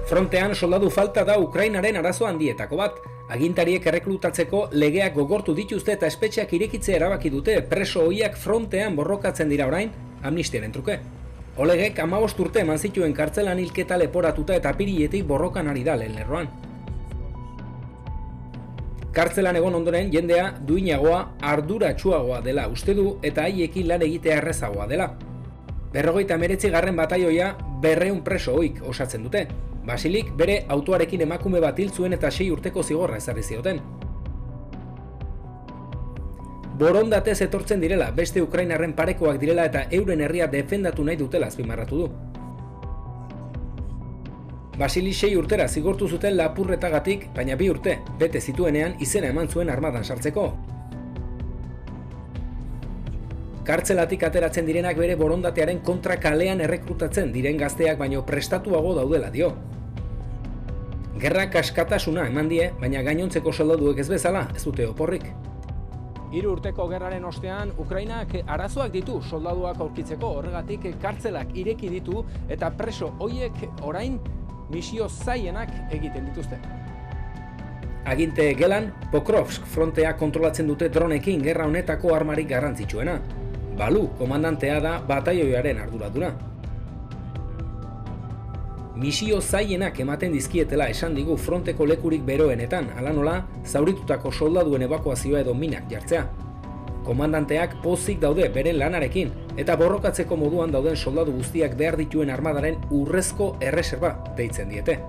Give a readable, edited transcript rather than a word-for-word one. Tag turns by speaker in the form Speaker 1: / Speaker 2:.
Speaker 1: Frontean soldadu falta da Ukrainaren arazo handietako bat. Agintariek erreklutatzeko legeak gogortu dituzte eta espetxeak irekitzea erabaki dute. Preso ohiak frontean borrokatzen dira orain amnistiaren truke. Olegek 15 urte eman zituen kartzelan hilketa leporatuta eta apiriletik borrokan ari da lehen lerroan. Kartzelan egon ondoren jendea duinagoa, arduratsuagoa dela uste du eta haiekin lan egitea errezagoa dela. 59. bataioia 200 preso ohik osatzen dute. Basilik bere autoarekin emakume bat hil zuen eta 6 urteko zigorra ezarri zioten. Borondatez etortzen direla, beste ukrainarren parekoak direla eta euren herria defendatu nahi dutela azpimarratu du. Basili 6 urtera zigortu zuten lapurretagatik, baina 2 urte, bete zituenean izena eman zuen armadan sartzeko. Kartzelatik ateratzen direnak bere borondatearen kontra kalean errekrutatzen diren gazteak baino prestatuago daudela dio. Gerrak askatasuna eman die, baina gainontzeko soldaduek ez bezala, ez dute oporrik.
Speaker 2: 3 urteko gerraren ostean, Ukrainak arazoak ditu soldaduak aurkitzeko, horregatik kartzelak ireki ditu eta preso hoiek orain misio zailenak egiten dituzte.
Speaker 1: Aginte gelan, Pokrovsk frontea kontrolatzen dute dronekin gerra honetako armarik garrantzitsuena. Balu komandantea da bataioiaren arduraduna. Misio zailenak ematen dizkietela esan digu fronteko lekurik beroenetan, hala nola, zauritutako soldaduen ebakuazioa edo minak jartzea. Komandanteak pozik daude beren lanarekin, eta borrokatzeko moduan dauden soldadu guztiak behar dituen armadaren urrezko erreserba deitzen diete.